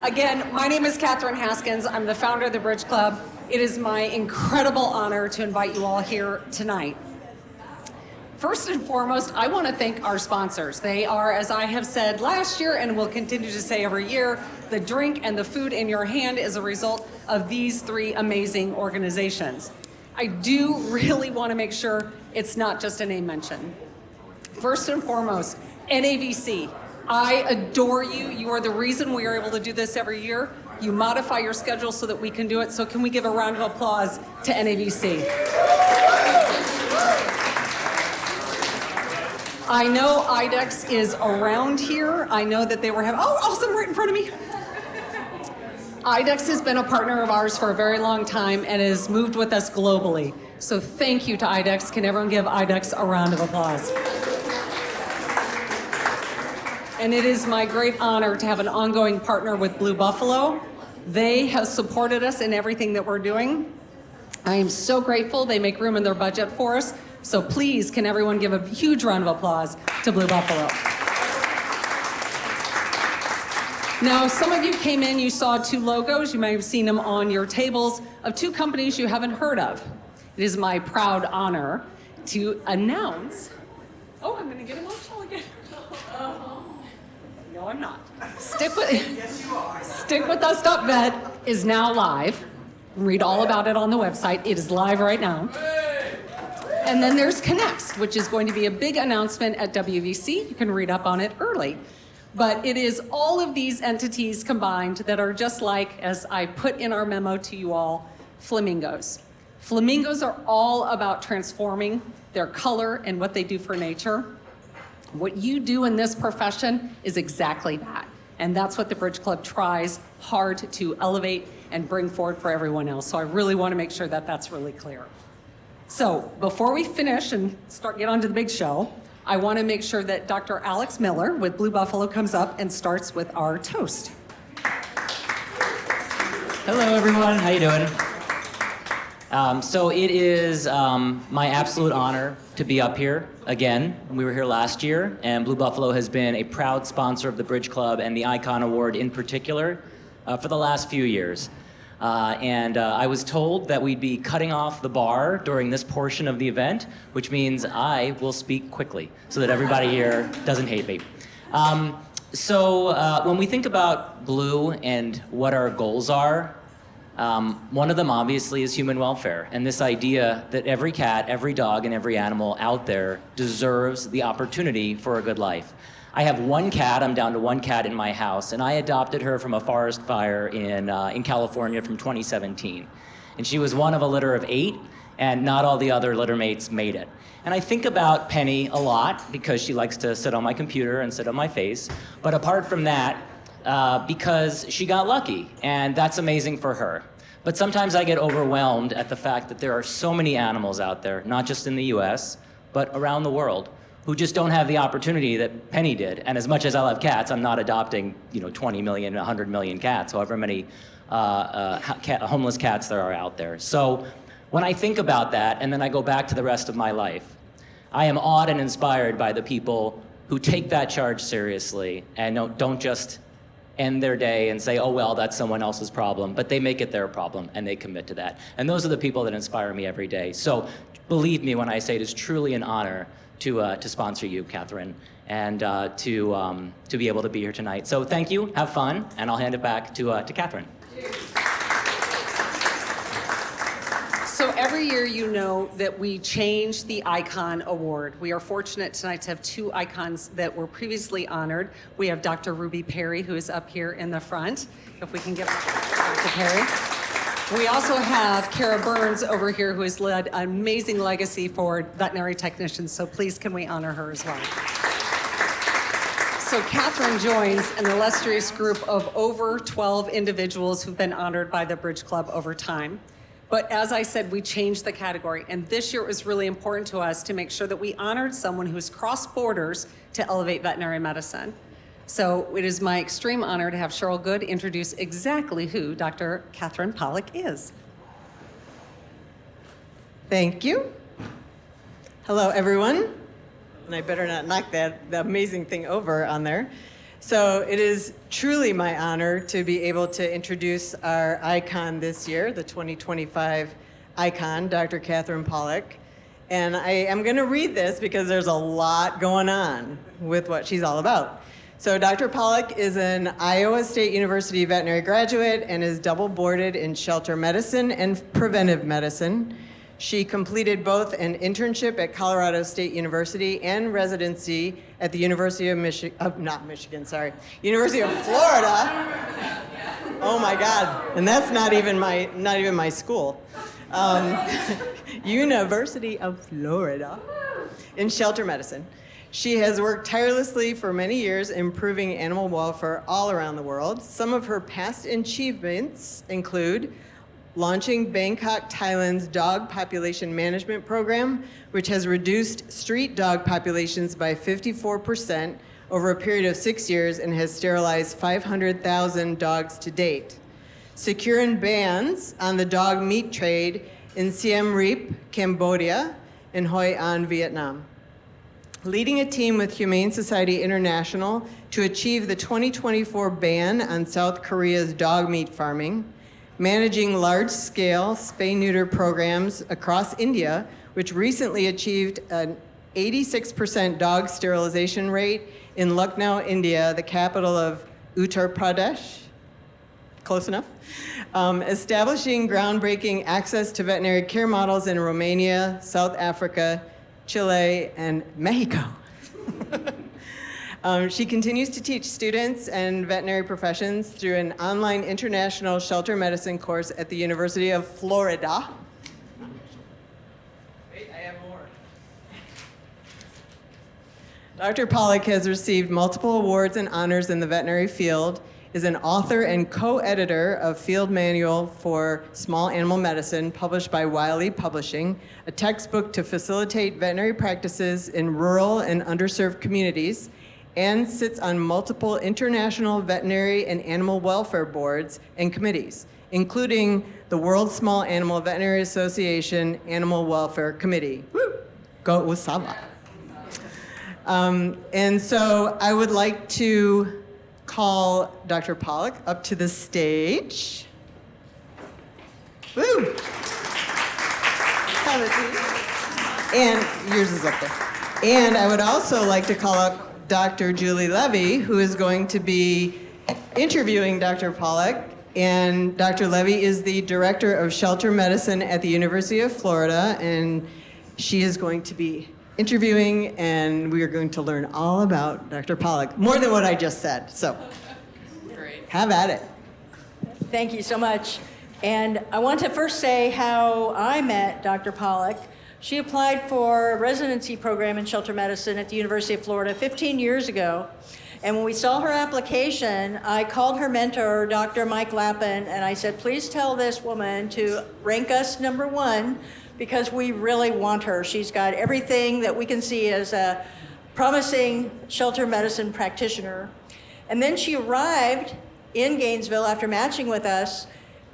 Again, my name is Katherine Haskins. I'm the founder of the Bridge Club. It is my incredible honor to invite you all here tonight. First and foremost, I want to thank our sponsors. They are, as I have said last year and will continue to say every year, the drink and the food in your hand is a result of these three amazing organizations. I do really want to make sure it's not just a name mention. First and foremost, NAVC. I adore you. You are the reason we are able to do this every year. You modify your schedule so that we can do it. So can we give a round of applause to NAVC? I know IDEX is around here. I know that they were having, oh, awesome, right in front of me. IDEX has been a partner of ours for a very long time and has moved with us globally. So thank you to IDEX. Can everyone give IDEX a round of applause? And it is my great honor to have an ongoing partner with Blue Buffalo. They have supported us in everything that we're doing. I am so grateful. They make room in their budget for us. So please, can everyone give a huge round of applause to Blue Buffalo. Now, some of you came in, you saw two logos. You may have seen them on your tables of two companies you haven't heard of. It is my proud honor to announce, oh, I'm gonna get emotional again. No, I'm not. Stick with Us. Vet is now live. Read all about it on the website. It is live right now. And then there's Connects, which is going to be a big announcement at WVC. You can read up on it early. But it is all of these entities combined that are just like, as I put in our memo to you all, flamingos. Flamingos are all about transforming their color and what they do for nature. What you do in this profession is exactly that. And that's what the Bridge Club tries hard to elevate and bring forward for everyone else. So I really want to make sure that that's really clear. So before we finish and get on to the big show, I want to make sure that Dr. Alex Miller with Blue Buffalo comes up and starts with our toast. Hello, everyone. How you doing? So it is my absolute honor to be up here again. We were here last year, and Blue Buffalo has been a proud sponsor of the Bridge Club and the Icon Award in particular for the last few years. I was told that we'd be cutting off the bar during this portion of the event, which means I will speak quickly so that everybody here doesn't hate me. When we think about Blue and what our goals are, one of them obviously is human welfare, and this idea that every cat, every dog, and every animal out there deserves the opportunity for a good life. I have one cat, I'm down to one cat in my house, and I adopted her from a forest fire in California from 2017. And she was one of a litter of 8, and not all the other litter mates made it. And I think about Penny a lot because she likes to sit on my computer and sit on my face, but apart from that, because she got lucky, and that's amazing for her. But sometimes I get overwhelmed at the fact that there are so many animals out there, not just in the US, but around the world, who just don't have the opportunity that Penny did. And as much as I love cats, I'm not adopting 20 million, 100 million cats, however many homeless cats there are out there. So when I think about that, and then I go back to the rest of my life, I am awed and inspired by the people who take that charge seriously and don't just end their day and say, oh, well, that's someone else's problem, but they make it their problem and they commit to that. And those are the people that inspire me every day. So believe me when I say it is truly an honor to sponsor you, Katherine, and to be able to be here tonight. So thank you, have fun, and I'll hand it back to Katherine. So every year you know that we change the Icon Award. We are fortunate tonight to have two icons that were previously honored. We have Dr. Ruby Perry, who is up here in the front. If we can get Dr. Perry. We also have Kara Burns over here, who has led an amazing legacy for veterinary technicians, so please can we honor her as well. So Katherine joins an illustrious group of over 12 individuals who've been honored by the Bridge Club over time. But as I said, we changed the category, and this year it was really important to us to make sure that we honored someone who's crossed borders to elevate veterinary medicine. So it is my extreme honor to have Cheryl Good introduce exactly who Dr. Katherine Polak is. Thank you. Hello, everyone. And I better not knock the amazing thing over on there. So it is truly my honor to be able to introduce our icon this year, the 2025 icon, Dr. Katherine Polak. And I am going to read this because there's a lot going on with what she's all about. So Dr. Polak is an Iowa State University veterinary graduate and is double boarded in shelter medicine and preventive medicine. She completed both an internship at Colorado State University and residency at the University of University of Florida. Oh my God, and that's not even my school. University of Florida in shelter medicine. She has worked tirelessly for many years improving animal welfare all around the world. Some of her past achievements include launching Bangkok, Thailand's dog population management program, which has reduced street dog populations by 54% over a period of 6 years and has sterilized 500,000 dogs to date. Securing bans on the dog meat trade in Siem Reap, Cambodia, and Hoi An, Vietnam. Leading a team with Humane Society International to achieve the 2024 ban on South Korea's dog meat farming, managing large-scale spay-neuter programs across India, which recently achieved an 86% dog sterilization rate in Lucknow, India, the capital of Uttar Pradesh. Close enough. Establishing groundbreaking access to veterinary care models in Romania, South Africa, Chile, and Mexico. She continues to teach students and veterinary professions through an online international shelter medicine course at the University of Florida. Wait, I have more. Dr. Polak has received multiple awards and honors in the veterinary field, is an author and co-editor of Field Manual for Small Animal Medicine, published by Wiley Publishing, a textbook to facilitate veterinary practices in rural and underserved communities, and sits on multiple international veterinary and animal welfare boards and committees, including the World Small Animal Veterinary Association Animal Welfare Committee. Woo! Go Usama. And so I would like to call Dr. Polak up to the stage. Woo! Have a seat. And yours is up there. And I would also like to call up Dr. Julie Levy, who is going to be interviewing Dr. Polak. And Dr. Levy is the director of shelter medicine at the University of Florida, and she is going to be interviewing, and we are going to learn all about Dr. Polak, more than what I just said. So, Great. Have at it. Thank you so much. And I want to first say how I met Dr. Polak. She applied for a residency program in shelter medicine at the University of Florida 15 years ago. And when we saw her application, I called her mentor, Dr. Mike Lappin, and I said, please tell this woman to rank us number one, because we really want her. She's got everything that we can see as a promising shelter medicine practitioner. And then she arrived in Gainesville after matching with us,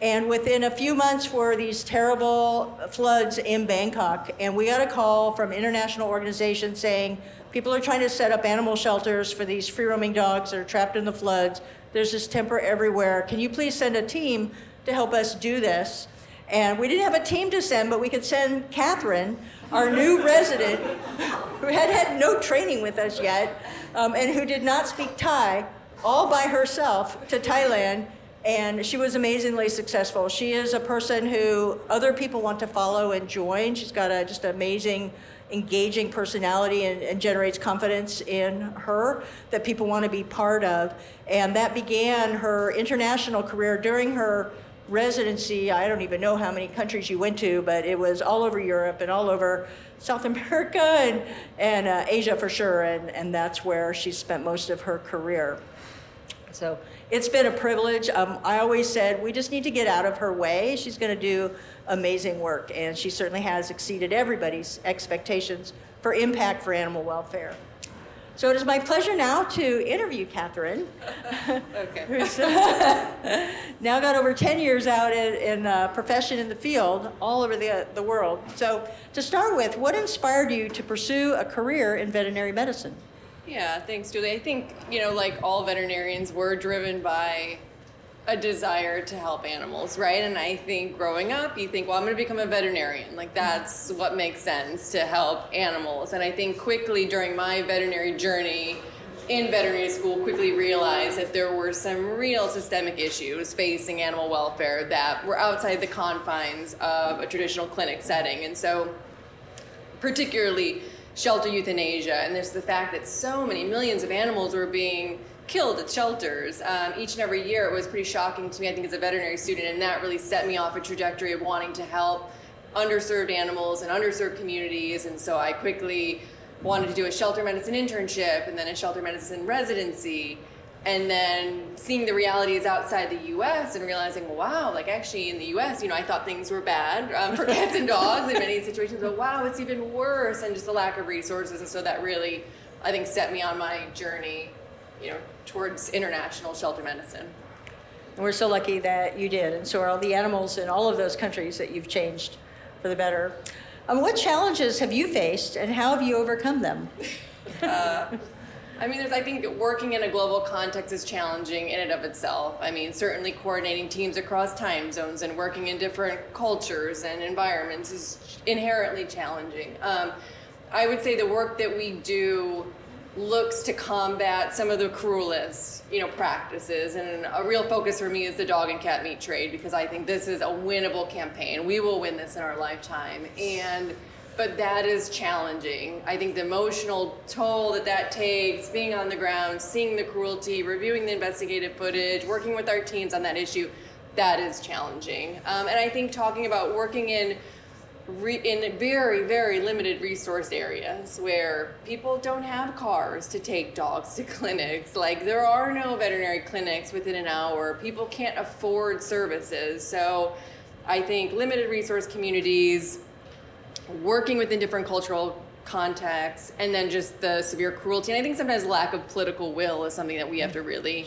and within a few months were these terrible floods in Bangkok. And we got a call from international organizations saying, people are trying to set up animal shelters for these free-roaming dogs that are trapped in the floods. There's distemper everywhere. Can you please send a team to help us do this? And we didn't have a team to send, but we could send Katherine, our new resident, who had had no training with us yet, and who did not speak Thai, all by herself to Thailand, and she was amazingly successful. She is a person who other people want to follow and join. She's got a just amazing, engaging personality and generates confidence in her that people want to be part of. And that began her international career during her residency. I don't even know how many countries you went to, but it was all over Europe and all over South America and Asia for sure, and that's where she spent most of her career. So it's been a privilege. I always said, we just need to get out of her way. She's going to do amazing work, and she certainly has exceeded everybody's expectations for impact for animal welfare. So it is my pleasure now to interview Katherine, who's now got over 10 years out in profession in the field all over the world. So to start with, what inspired you to pursue a career in veterinary medicine? Yeah, thanks, Julie. I think, like all veterinarians, we're driven by a desire to help animals, right? And I think growing up, you think, well, I'm going to become a veterinarian. Like, that's what makes sense, to help animals. And I think quickly during my veterinary journey in veterinary school, quickly realized that there were some real systemic issues facing animal welfare that were outside the confines of a traditional clinic setting. And so, particularly shelter euthanasia, and there's the fact that so many millions of animals were being killed at shelters each and every year. It was pretty shocking to me, I think, as a veterinary student, and that really set me off a trajectory of wanting to help underserved animals and underserved communities. And so I quickly wanted to do a shelter medicine internship and then a shelter medicine residency, and then seeing the realities outside the US and realizing, wow, like actually in the US, I thought things were bad for cats and dogs in many situations, but wow, it's even worse, and just the lack of resources. And so that really, I think, set me on my journey, towards international shelter medicine. And we're so lucky that you did, and so are all the animals in all of those countries that you've changed for the better. What challenges have you faced, and how have you overcome them? I think working in a global context is challenging in and of itself. Certainly coordinating teams across time zones and working in different cultures and environments is inherently challenging. I would say the work that we do looks to combat some of the cruelest, practices, and a real focus for me is the dog and cat meat trade, because I think this is a winnable campaign. We will win this in our lifetime, but that is challenging. I think the emotional toll that takes, being on the ground, seeing the cruelty, reviewing the investigative footage, working with our teams on that issue, that is challenging. And I think talking about working in very, very limited resource areas where people don't have cars to take dogs to clinics. Like, there are no veterinary clinics within an hour. People can't afford services. So I think limited resource communities, working within different cultural contexts, and then just the severe cruelty. And I think sometimes lack of political will is something that we have to really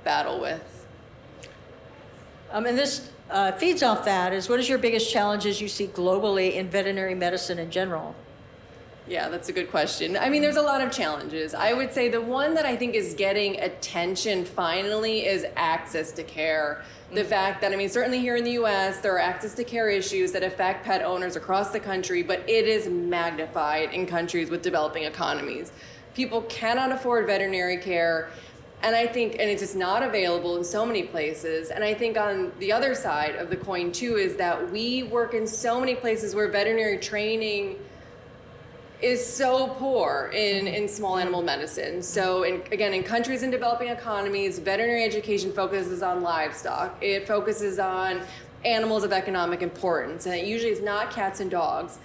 battle with. And this feeds off that is, what is your biggest challenges you see globally in veterinary medicine in general? Yeah, that's a good question. There's a lot of challenges. I would say the one that I think is getting attention finally is access to care. The fact that, certainly here in the US, there are access to care issues that affect pet owners across the country, but it is magnified in countries with developing economies. People cannot afford veterinary care. And I think, and it's just not available in so many places. And I think on the other side of the coin too is that we work in so many places where veterinary training is so poor in small animal medicine. So in countries in developing economies, veterinary education focuses on livestock. It focuses on animals of economic importance, and it usually is not cats and dogs.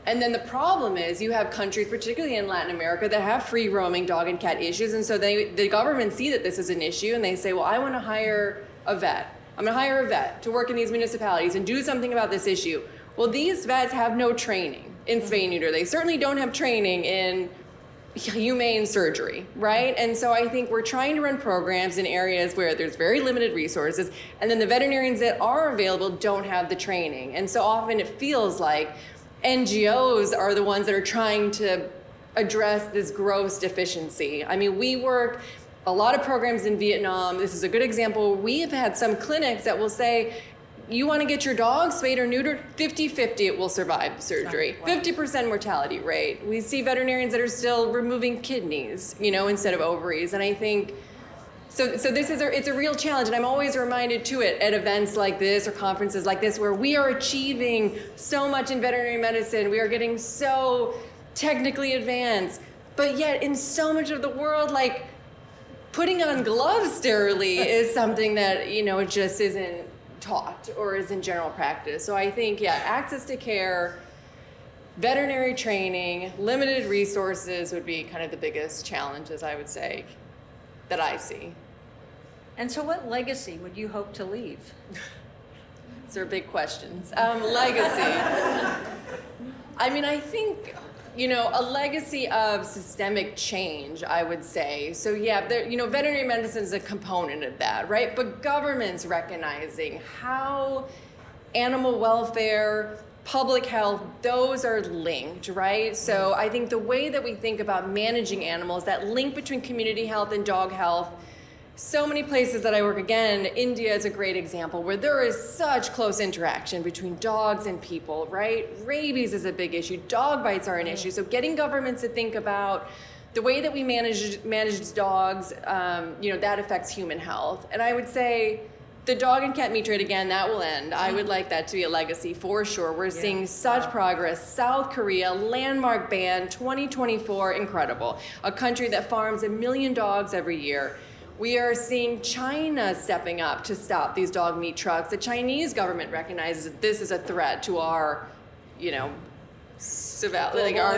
And then the problem is you have countries, particularly in Latin America, that have free roaming dog and cat issues. And so the government see that this is an issue, and they say, well, I want to hire a vet. I'm going to hire a vet to work in these municipalities and do something about this issue. Well, these vets have no training in spay and neuter. They certainly don't have training in humane surgery, right? And so I think we're trying to run programs in areas where there's very limited resources, and then the veterinarians that are available don't have the training. And so often it feels like NGOs are the ones that are trying to address this gross deficiency. We work a lot of programs in Vietnam. This is a good example. We have had some clinics that will say, you want to get your dog spayed or neutered, 50-50 it will survive the surgery. Wow. 50% mortality rate. We see veterinarians that are still removing kidneys, instead of ovaries. And I think, so this is it's a real challenge, and I'm always reminded to it at events like this or conferences like this, where we are achieving so much in veterinary medicine. We are getting so technically advanced, but yet in so much of the world, like putting on gloves sterilely is something that, it just isn't taught or is in general practice. So I think, access to care, veterinary training, limited resources would be kind of the biggest challenges, I would say, that I see. And so what legacy would you hope to leave? These are big questions. Legacy. I think, a legacy of systemic change, I would say. So veterinary medicine is a component of that, right? But governments recognizing how animal welfare public health, those are linked, right? So I think the way that we think about managing animals, that link between community health and dog health, so many places that I work, again, India is a great example where there is such close interaction between dogs and people, right? Rabies is a big issue. Dog bites are an issue. So getting governments to think about the way that we manage dogs, that affects human health. And I would say the dog and cat meat trade, again, that will end. I would like that to be a legacy for sure. We're seeing such progress. South Korea, landmark ban, 2024, incredible. A country that farms 1 million dogs every year. We are seeing China stepping up to stop these dog meat trucks. The Chinese government recognizes that this is a threat to our, our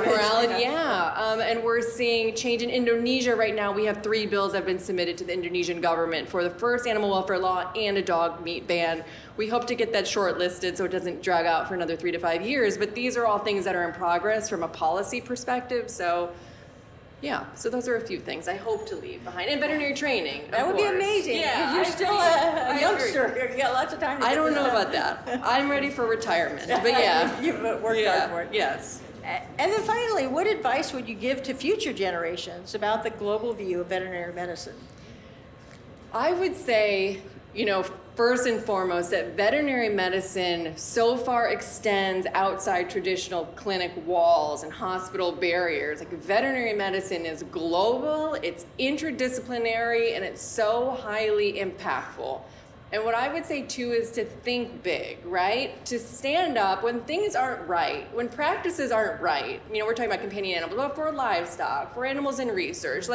morality. Yeah, and we're seeing change in Indonesia right now. We have 3 bills that have been submitted to the Indonesian government for the first animal welfare law and a dog meat ban. We hope to get that shortlisted so it doesn't drag out for another 3 to 5 years. But these are all things that are in progress from a policy perspective. So. Yeah, so those are a few things I hope to leave behind. And veterinary training. That would be amazing. Yeah, you're still a youngster. You got lots of time to I get don't this know done. about that. I'm ready for retirement, but yeah. You've worked hard for it. Yes. And then finally, what advice would you give to future generations about the global view of veterinary medicine? I would say, first and foremost, that veterinary medicine so far extends outside traditional clinic walls and hospital barriers. Like, veterinary medicine is global, it's interdisciplinary, and it's so highly impactful. And what I would say too is to think big, right? To stand up when things aren't right, when practices aren't right. We're talking about companion animals, but for livestock, for animals in research,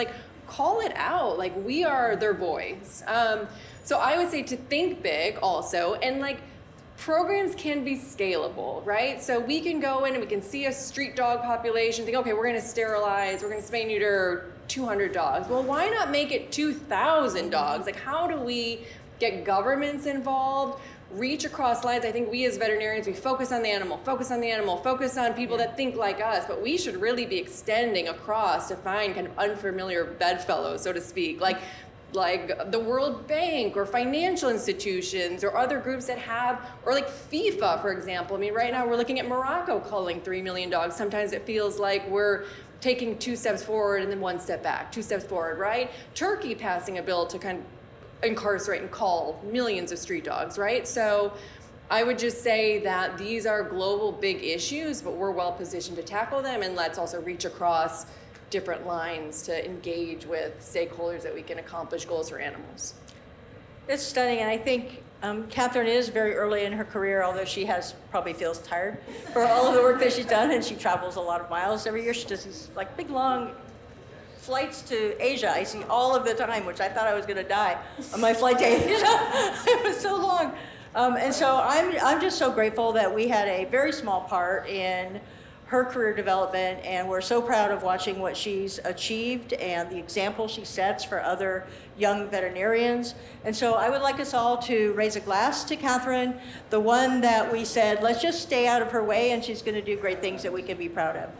call it out. We are their voice. So I would say to think big also, and programs can be scalable, right? So we can go in and we can see a street dog population, think, okay, we're gonna sterilize, we're gonna spay neuter 200 dogs. Well, why not make it 2,000 dogs? How do we get governments involved, reach across lines? I think we as veterinarians, we focus on the animal, focus on people that think like us, but we should really be extending across to find kind of unfamiliar bedfellows, so to speak, like the World Bank or financial institutions or other groups that have, or FIFA, for example. Right now we're looking at Morocco culling 3 million dogs. Sometimes it feels like we're taking 2 steps forward and then 1 step back, 2 steps forward, right? Turkey passing a bill to kind of incarcerate and cull millions of street dogs, right? So I would just say that these are global big issues, but we're well positioned to tackle them, and let's also reach across different lines to engage with stakeholders that we can accomplish goals for animals. It's stunning, and I think Katherine is very early in her career, although she probably feels tired for all of the work that she's done, and she travels a lot of miles every year. She does these big, long flights to Asia. I see all of the time, which I thought I was going to die on my flight to Asia. It was so long. And so I'm just so grateful that we had a very small part in her career development, and we're so proud of watching what she's achieved and the example she sets for other young veterinarians. And so I would like us all to raise a glass to Katherine, the one that we said, let's just stay out of her way, and she's going to do great things that we can be proud of.